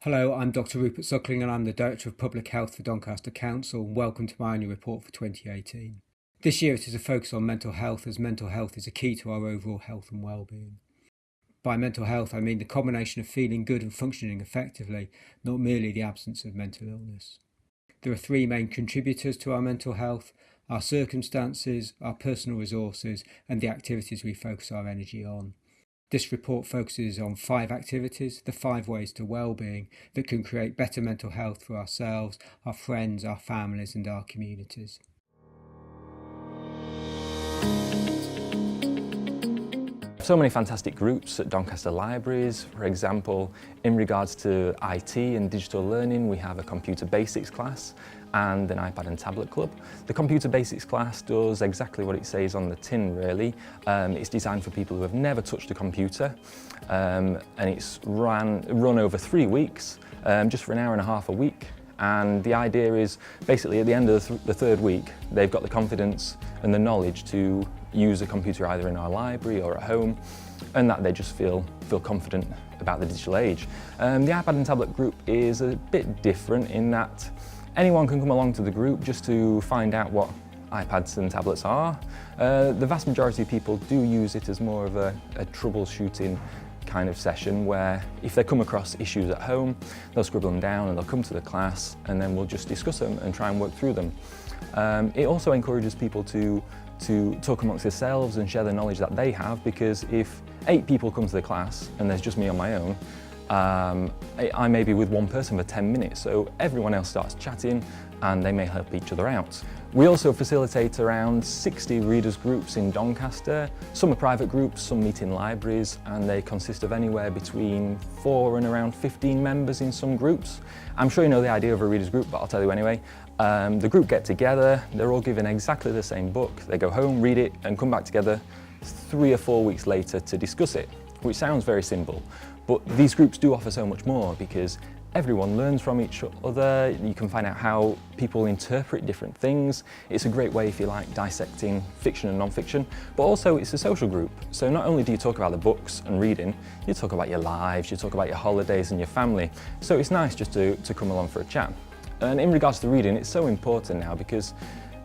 Hello, I'm Dr. Rupert Suckling and I'm the Director of Public Health for Doncaster Council, and welcome to my annual report for 2018. This year it is a focus on mental health, as mental health is a key to our overall health and well-being. By mental health I mean the combination of feeling good and functioning effectively, not merely the absence of mental illness. There are three main contributors to our mental health: our circumstances, our personal resources and the activities we focus our energy on. This report focuses on 5 activities, the 5 ways to well-being that can create better mental health for ourselves, our friends, our families and our communities. So many fantastic groups at Doncaster Libraries. For example, in regards to IT and digital learning, we have a computer basics class and an iPad and tablet club. The computer basics class does exactly what it says on the tin, really. It's designed for people who have never touched a computer, and it's run over 3 weeks, just for an hour and a half a week. And the idea is basically at the end of the third week, they've got the confidence and the knowledge to use a computer either in our library or at home, and that they just feel confident about the digital age. The iPad and tablet group is a bit different in that anyone can come along to the group just to find out what iPads and tablets are. The vast majority of people do use it as more of a troubleshooting kind of session, where if they come across issues at home, they'll scribble them down and they'll come to the class and then we'll just discuss them and try and work through them. It also encourages people to talk amongst themselves and share the knowledge that they have, because if 8 people come to the class and there's just me on my own, I may be with one person for 10 minutes, so everyone else starts chatting and they may help each other out. We also facilitate around 60 readers groups in Doncaster. Some are private groups, some meet in libraries, and they consist of anywhere between 4 and around 15 members in some groups. I'm sure you know the idea of a readers group, but I'll tell you anyway. The group get together, they're all given exactly the same book. They go home, read it, and come back together 3 or 4 weeks later to discuss it, which sounds very simple. But these groups do offer so much more, because everyone learns from each other. You can find out how people interpret different things. It's a great way, if you like, dissecting fiction and non-fiction, but also it's a social group. So not only do you talk about the books and reading, you talk about your lives, you talk about your holidays and your family. So it's nice just to come along for a chat. And in regards to reading, it's so important now, because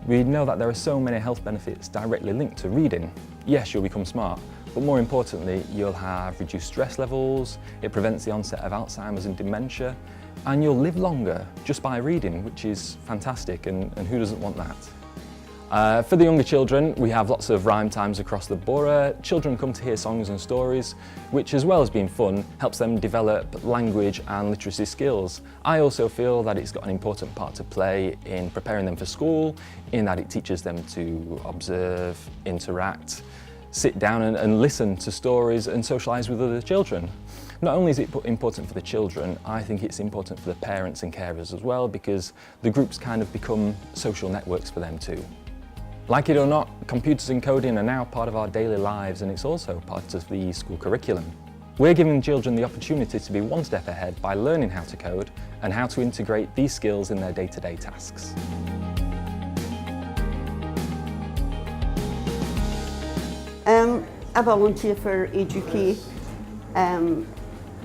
we know that there are so many health benefits directly linked to reading. Yes, you'll become smart, but more importantly, you'll have reduced stress levels, it prevents the onset of Alzheimer's and dementia, and you'll live longer just by reading, which is fantastic, and who doesn't want that? For the younger children, we have lots of rhyme times across the borough. Children come to hear songs and stories, which, as well as being fun, helps them develop language and literacy skills. I also feel that it's got an important part to play in preparing them for school, in that it teaches them to observe, interact, sit down and listen to stories and socialise with other children. Not only is it important for the children, I think it's important for the parents and carers as well, because the groups kind of become social networks for them too. Like it or not, computers and coding are now part of our daily lives, and it's also part of the school curriculum. We're giving children the opportunity to be one step ahead by learning how to code and how to integrate these skills in their day-to-day tasks. I volunteer for Age UK,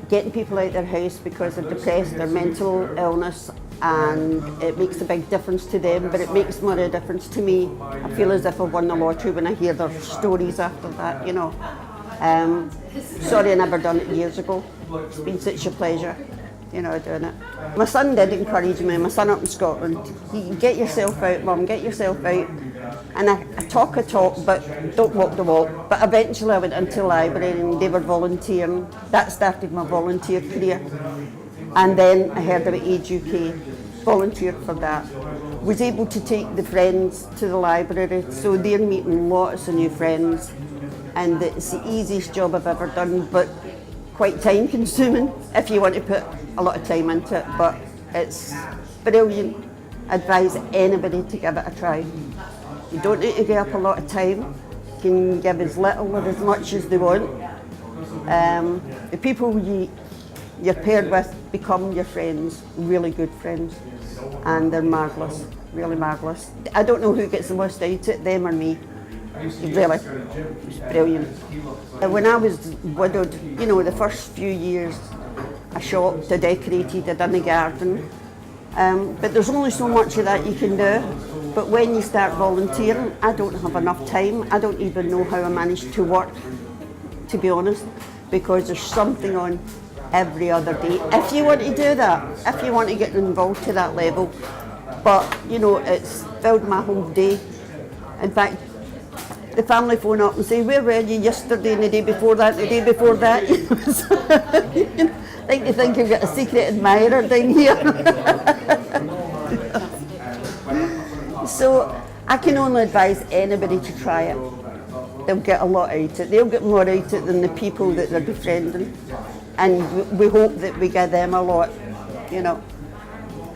getting people out of their house because they're depressed or mental illness, and it makes a big difference to them, but it makes more of a difference to me. I feel as if I've won the lottery when I hear their stories after that, you know. Sorry I never done it years ago. It's been such a pleasure, you know, doing it. My son did encourage me, my son up in Scotland. He, get yourself out, Mum, get yourself out. And I talk a talk, but don't walk the walk. But eventually I went into the library and they were volunteering. That started my volunteer career. And then I heard about Age UK, volunteered for that. Was able to take the friends to the library, so they're meeting lots of new friends. And it's the easiest job I've ever done, but quite time consuming if you want to put a lot of time into it. But it's brilliant. I advise anybody to give it a try. You don't need to give up a lot of time. You can give as little or as much as they want. The people you're paired with become your friends, really good friends, and they're marvellous, really marvellous. I don't know who gets the most out of it, them or me. Really, it's brilliant. When I was widowed, you know, the first few years, a shop to decorate it, in the garden. But there's only so much of that you can do. But when you start volunteering, I don't have enough time. I don't even know how I manage to work, to be honest, because there's something on every other day. If you want to do that, if you want to get involved to that level. But, you know, it's filled my whole day. In fact, the family phone up and say, where were you yesterday and the day before that, the day before that? I think they think you've got a secret admirer down here. So I can only advise anybody to try it. They'll get a lot out of it. They'll get more out of it than the people that they're befriending. And we hope that we give them a lot, you know.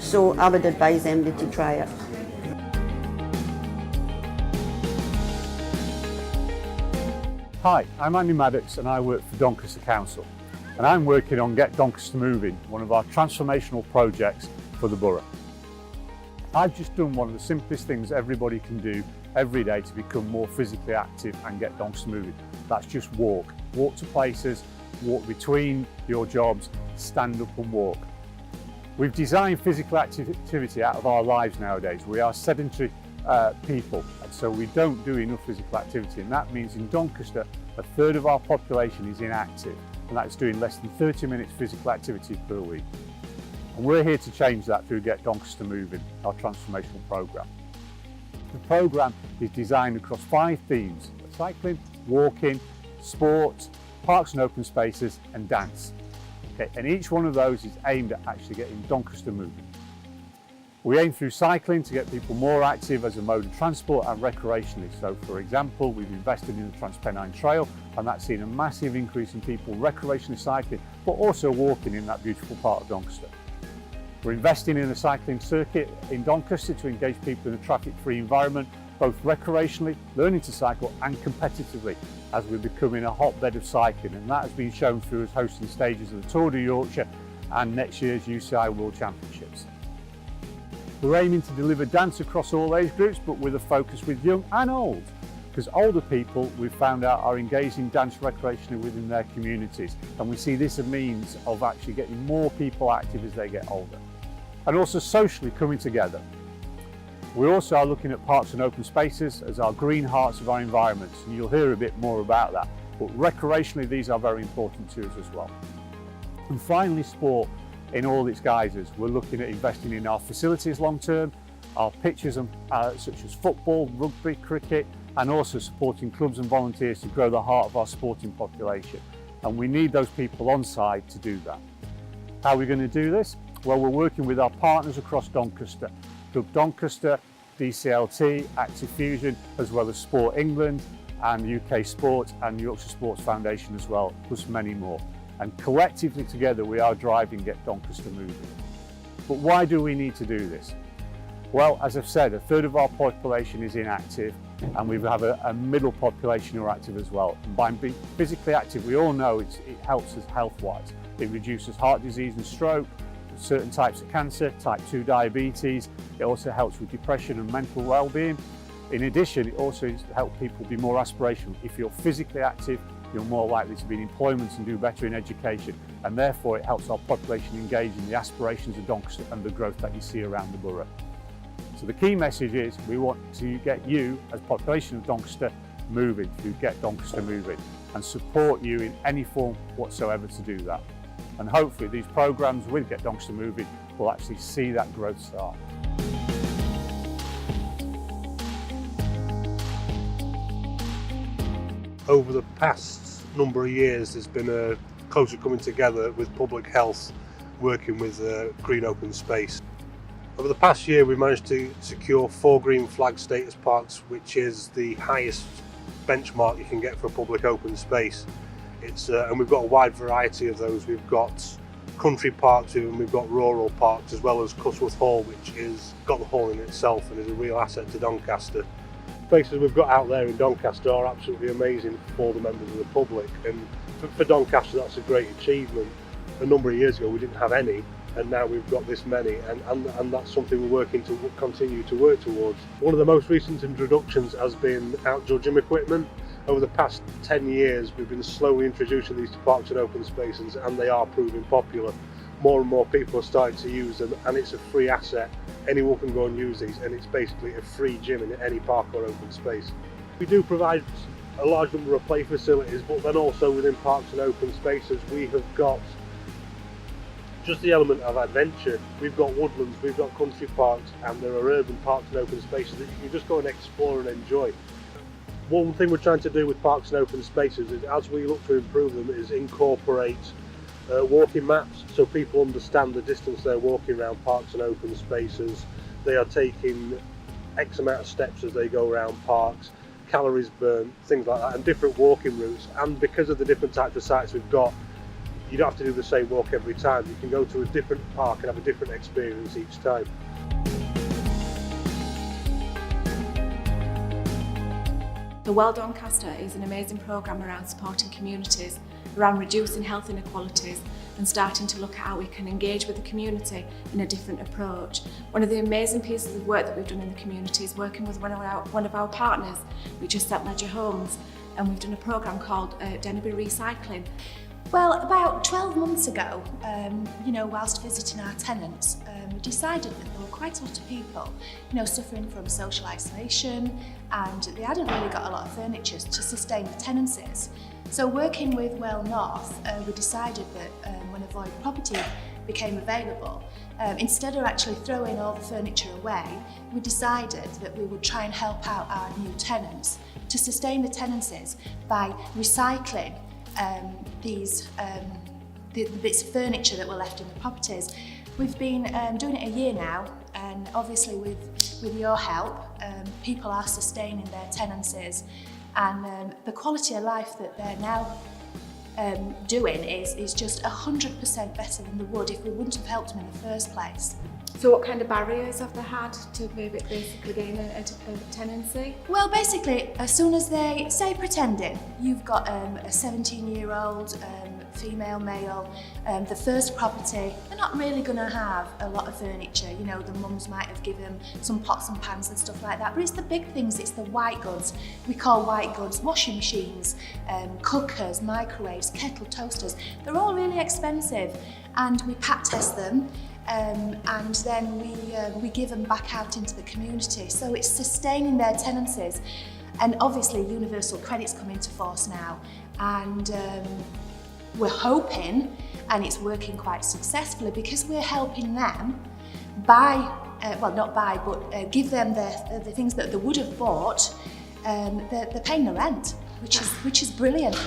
So I would advise anybody to try it. Hi, I'm Andy Maddox and I work for Doncaster Council. And I'm working on Get Doncaster Moving, one of our transformational projects for the borough. I've just done one of the simplest things everybody can do every day to become more physically active and get Doncaster moving. That's just walk. Walk to places, walk between your jobs, stand up and walk. We've designed physical activity out of our lives nowadays. We are sedentary people, and so we don't do enough physical activity, and that means in Doncaster, a third of our population is inactive, and that's doing less than 30 minutes physical activity per week. And we're here to change that through Get Doncaster Moving, our transformational programme. The programme is designed across 5 themes: cycling, walking, sport, parks and open spaces, and dance. Okay, and each one of those is aimed at actually getting Doncaster moving. We aim through cycling to get people more active as a mode of transport and recreationally. So for example, we've invested in the Transpennine Trail, and that's seen a massive increase in people recreationally cycling, but also walking in that beautiful part of Doncaster. We're investing in a cycling circuit in Doncaster to engage people in a traffic-free environment, both recreationally, learning to cycle, and competitively, as we're becoming a hotbed of cycling. And that has been shown through us hosting stages of the Tour de Yorkshire and next year's UCI World Championships. We're aiming to deliver dance across all age groups, but with a focus with young and old, because older people, we've found out, are engaged in dance recreationally within their communities, and we see this as a means of actually getting more people active as they get older, and also socially coming together. We also are looking at parks and open spaces as our green hearts of our environments, and you'll hear a bit more about that, but recreationally these are very important to us as well. And finally, sport in all its guises. We're looking at investing in our facilities long term, our pitches such as football, rugby, cricket, and also supporting clubs and volunteers to grow the heart of our sporting population. And we need those people on side to do that. How are we going to do this? Well, we're working with our partners across Doncaster, Club Doncaster, DCLT, Active Fusion, as well as Sport England and UK Sport and Yorkshire Sports Foundation as well, plus many more. And collectively together we are driving Get Doncaster Moving. But why do we need to do this? Well, as I've said, a third of our population is inactive, and we have a middle population who are active as well. And by being physically active, we all know it helps us health-wise. It reduces heart disease and stroke, certain types of cancer, type 2 diabetes. It also helps with depression and mental well-being. In addition, it also helps people be more aspirational. If you're physically active, you're more likely to be in employment and do better in education, and therefore it helps our population engage in the aspirations of Doncaster and the growth that you see around the borough. So the key message is we want to get you as population of Doncaster moving through Get Doncaster Moving, and support you in any form whatsoever to do that. And hopefully these programmes with Get Doncaster Moving will actually see that growth start. Over the past number of years, there's been a closer coming together with public health, working with green open space. Over the past year, we managed to secure 4 green flag status parks, which is the highest benchmark you can get for a public open space. And we've got a wide variety of those. We've got country parks and we've got rural parks, as well as Cusworth Hall, which is got the hall in itself and is a real asset to Doncaster. Places we've got out there in Doncaster are absolutely amazing for the members of the public, and for Doncaster that's a great achievement. A number of years ago we didn't have any, and now we've got this many, and that's something we're working to continue to work towards. One of the most recent introductions has been outdoor gym equipment. Over the past 10 years we've been slowly introducing these to parks and open spaces, and they are proving popular. more and more people are starting to use them, and it's a free asset. Anyone can go and use these, and it's basically a free gym in any park or open space. We do provide a large number of play facilities, but then also within parks and open spaces we have got just the element of adventure. We've got woodlands, we've got country parks, and there are urban parks and open spaces that you can just go and explore and enjoy. One thing we're trying to do with parks and open spaces is, as we look to improve them, is incorporate walking maps, so people understand the distance they're walking around parks and open spaces. They are taking X amount of steps as they go around parks, calories burned, things like that, and different walking routes. And because of the different types of sites we've got, you don't have to do the same walk every time. You can go to a different park and have a different experience each time. The Welldoncaster is an amazing programme around supporting communities, around reducing health inequalities and starting to look at how we can engage with the community in a different approach. One of the amazing pieces of work that we've done in the community is working with one of our partners, which is St Ledger Homes, and we've done a programme called Denby Recycling. Well, about 12 months ago, whilst visiting our tenants, we decided that there were quite a lot of people, suffering from social isolation, and they hadn't really got a lot of furniture to sustain the tenancies. So working with Well North, we decided that when a void property became available, instead of actually throwing all the furniture away, we decided that we would try and help out our new tenants to sustain the tenancies by recycling the bits of furniture that were left in the properties. We've been doing it a year now, and obviously with your help, people are sustaining their tenancies, and the quality of life that they're now doing is just 100% better than they would if we wouldn't have helped them in the first place. So what kind of barriers have they had to maybe basically gain a tenancy? Well, basically, as soon as they, say pretending, you've got a 17-year-old female, male, the first property, they're not really going to have a lot of furniture. The mums might have given some pots and pans and stuff like that, but it's the big things, it's the white goods. We call white goods washing machines, cookers, microwaves, kettle toasters. They're all really expensive, and we pack test them. And then we give them back out into the community. So it's sustaining their tenancies. And obviously universal credit's come into force now, and we're hoping, and it's working quite successfully, because we're helping them buy, give them the things that they would have bought. They're paying the rent, which is brilliant.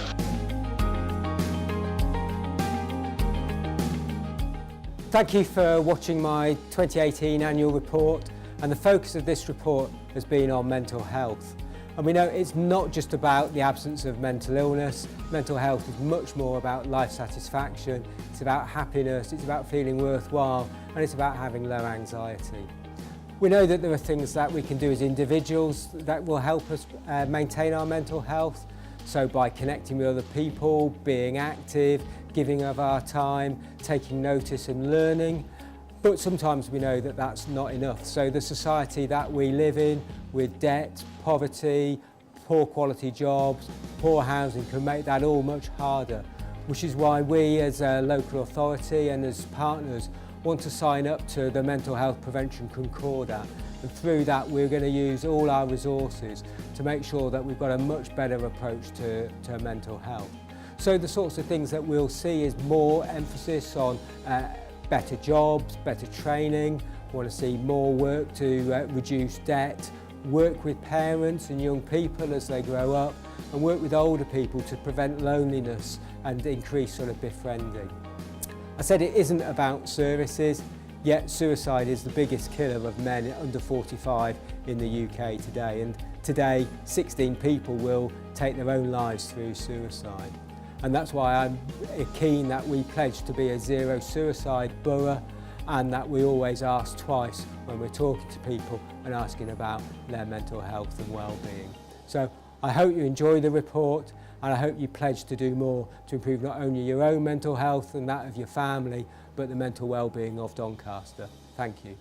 Thank you for watching my 2018 annual report, and the focus of this report has been on mental health. And we know it's not just about the absence of mental illness. Mental health is much more about life satisfaction, it's about happiness, it's about feeling worthwhile, and it's about having low anxiety. We know that there are things that we can do as individuals that will help us maintain our mental health. So by connecting with other people, being active, giving of our time, taking notice and learning. But sometimes we know that that's not enough. So the society that we live in, with debt, poverty, poor quality jobs, poor housing, can make that all much harder, which is why we as a local authority and as partners want to sign up to the Mental Health Prevention Concordat. And through that we're going to use all our resources to make sure that we've got a much better approach to mental health. So the sorts of things that we'll see is more emphasis on better jobs, better training. We want to see more work to reduce debt, work with parents and young people as they grow up, and work with older people to prevent loneliness and increase sort of befriending. I said it isn't about services, yet suicide is the biggest killer of men under 45 in the UK today, and today 16 people will take their own lives through suicide. And that's why I'm keen that we pledge to be a zero suicide borough, and that we always ask twice when we're talking to people and asking about their mental health and well-being. So I hope you enjoy the report, and I hope you pledge to do more to improve not only your own mental health and that of your family, but the mental well-being of Doncaster. Thank you.